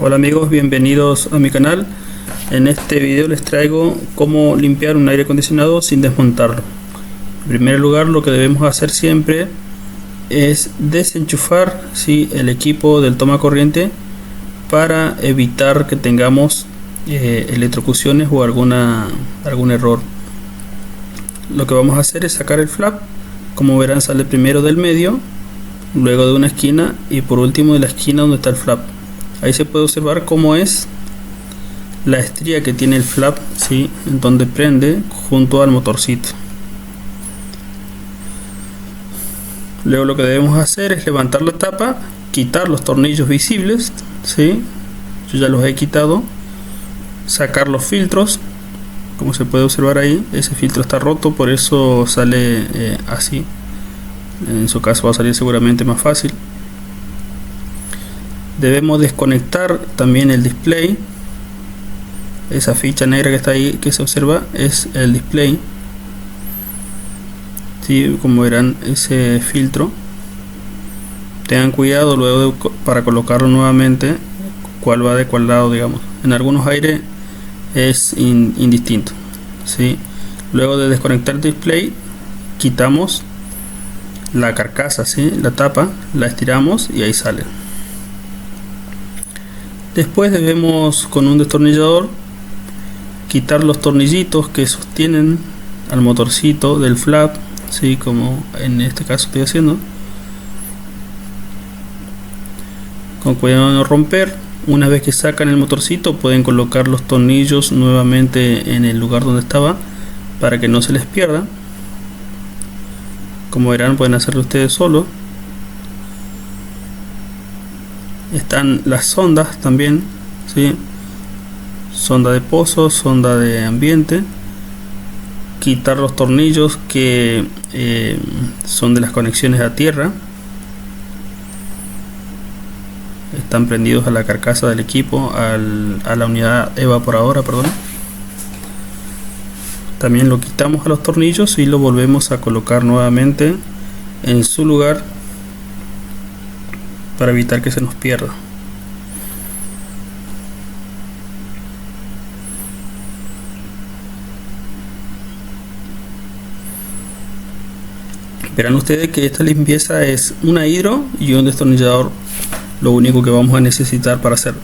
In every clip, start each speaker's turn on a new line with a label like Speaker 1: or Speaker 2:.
Speaker 1: Hola amigos, bienvenidos a mi canal. En este video les traigo cómo limpiar un aire acondicionado sin desmontarlo. En primer lugar, lo que debemos hacer siempre es desenchufar el equipo del toma corriente para evitar que tengamos electrocuciones o algún error. Lo que vamos a hacer es sacar el flap. Como verán, sale primero del medio, luego de una esquina y por último de la esquina donde está el flap. Ahí se puede observar cómo es la estría que tiene el flap, en donde prende junto al motorcito. Luego lo que debemos hacer es levantar la tapa, quitar los tornillos visibles, yo ya los he quitado, sacar los filtros. Como se puede observar ahí, ese filtro está roto, por eso sale así. En su caso va a salir seguramente más fácil. Debemos desconectar también el display. Esa ficha negra que está ahí, que se observa, es el display. Como verán, ese filtro. Tengan cuidado luego para colocarlo nuevamente, cuál va de cuál lado, digamos. En algunos aires es indistinto. Luego de desconectar el display, quitamos la carcasa, la tapa, la estiramos y ahí sale. Después debemos, con un destornillador, quitar los tornillitos que sostienen al motorcito del flap, como en este caso estoy haciendo, con cuidado de no romper. Una vez que sacan el motorcito, pueden colocar los tornillos nuevamente en el lugar donde estaba para que no se les pierda. Como verán, pueden hacerlo ustedes solos. Están las sondas también, sonda de pozo, sonda de ambiente. Quitar los tornillos que son de las conexiones a tierra, están prendidos a la carcasa del equipo, a la unidad evaporadora, perdón. También lo quitamos a los tornillos y lo volvemos a colocar nuevamente en su lugar para evitar que se nos pierda. Verán ustedes que esta limpieza es una hidro y un destornillador, lo único que vamos a necesitar para hacerlo.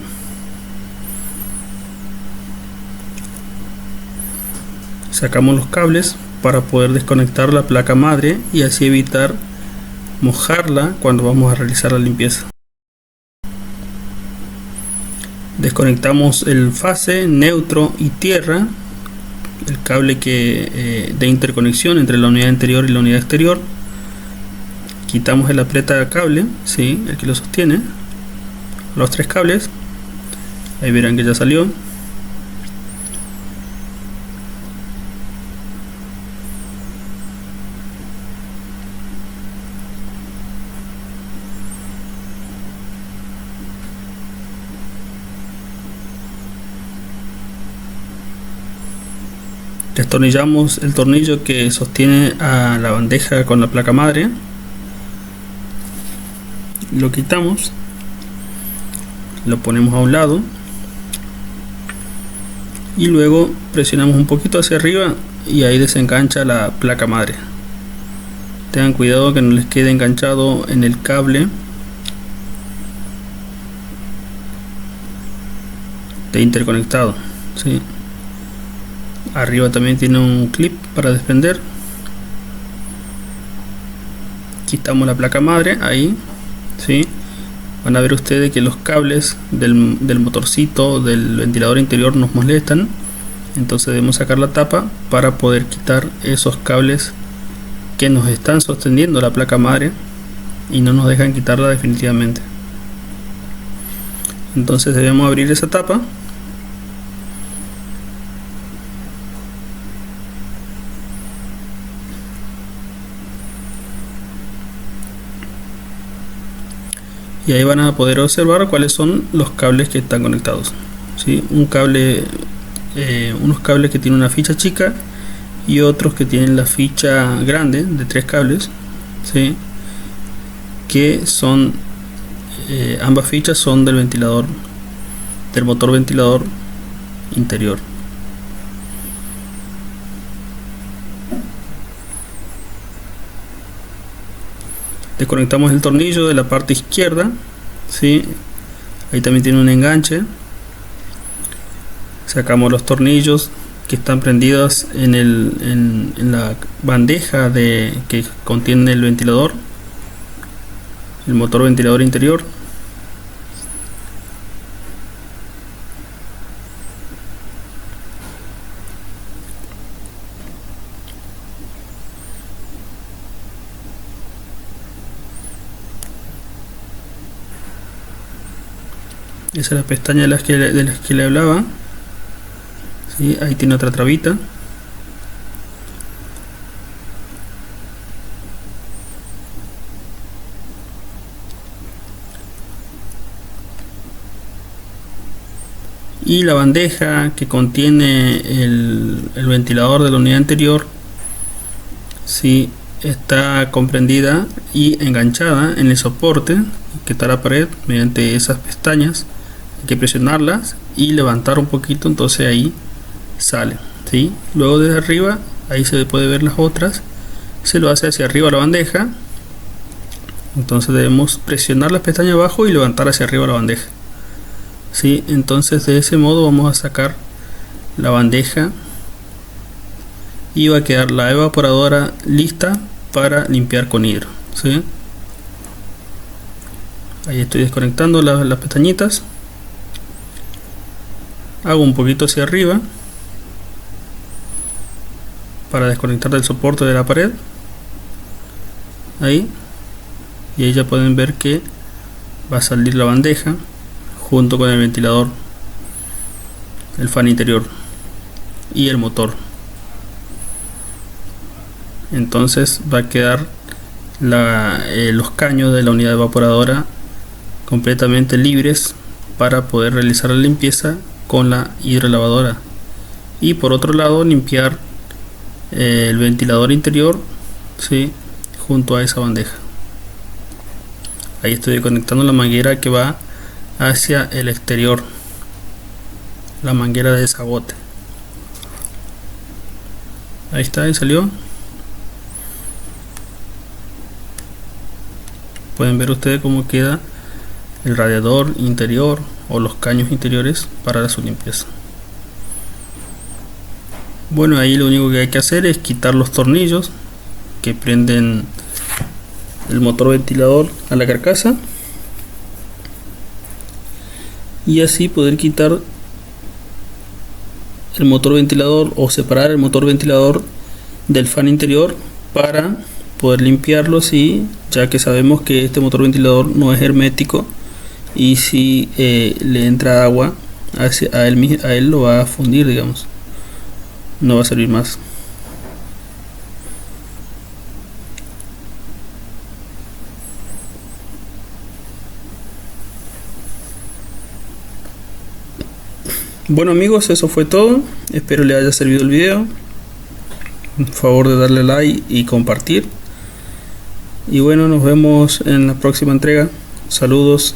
Speaker 1: Sacamos los cables para poder desconectar la placa madre y así evitar mojarla cuando vamos a realizar la limpieza. Desconectamos el fase, neutro y tierra, el cable de interconexión entre la unidad interior y la unidad exterior. Quitamos el aprieta cable, el que lo sostiene, los tres cables. Ahí verán que ya salió. Destornillamos el tornillo que sostiene a la bandeja con la placa madre, lo quitamos, lo ponemos a un lado y luego presionamos un poquito hacia arriba y ahí desengancha la placa madre. Tengan cuidado que no les quede enganchado en el cable de interconectado. Arriba también tiene un clip para desprender. Quitamos la placa madre ahí, van a ver ustedes que los cables del motorcito del ventilador interior nos molestan, entonces debemos sacar la tapa para poder quitar esos cables que nos están sosteniendo la placa madre y no nos dejan quitarla definitivamente. Entonces debemos abrir esa tapa. Y ahí van a poder observar cuáles son los cables que están conectados. Unos cables que tienen una ficha chica y otros que tienen la ficha grande de 3 cables, que son ambas fichas son del ventilador del motor ventilador interior. Desconectamos el tornillo de la parte izquierda, ¿sí? Ahí también tiene un enganche. Sacamos los tornillos que están prendidos en la bandeja que contiene el ventilador, el motor ventilador interior. Esa es la pestaña de las que le hablaba. ¿Sí? Ahí tiene otra trabita. Y la bandeja que contiene el ventilador de la unidad anterior, ¿sí? Está comprendida y enganchada en el soporte que está a la pared mediante esas pestañas. Hay que presionarlas y levantar un poquito, entonces ahí sale, ¿sí? Luego desde arriba, ahí se puede ver las otras, se lo hace hacia arriba la bandeja, entonces debemos presionar las pestañas abajo y levantar hacia arriba la bandeja, ¿sí? Entonces de ese modo vamos a sacar la bandeja y va a quedar la evaporadora lista para limpiar con hidro, ¿sí? Ahí estoy desconectando las pestañitas. Hago un poquito hacia arriba para desconectar del soporte de la pared. Ahí. Y ahí ya pueden ver que va a salir la bandeja junto con el ventilador, el fan interior y el motor. Entonces va a quedar los caños de la unidad evaporadora completamente libres para poder realizar la limpieza con la hidrolavadora. Y por otro lado limpiar el ventilador interior, ¿sí? Junto a esa bandeja. Ahí estoy conectando la manguera que va hacia el exterior, la manguera de desabote. Ahí está, ahí salió. Pueden ver ustedes cómo queda el radiador interior o los caños interiores para su limpieza. Bueno, ahí lo único que hay que hacer es quitar los tornillos que prenden el motor ventilador a la carcasa y así poder quitar el motor ventilador o separar el motor ventilador del fan interior para poder limpiarlo, sí, ya que sabemos que este motor ventilador no es hermético y si le entra agua a él lo va a fundir, digamos, no va a servir más. Bueno amigos, eso fue todo, espero les haya servido el video. Por favor de darle like y compartir, y bueno, nos vemos en la próxima entrega. Saludos.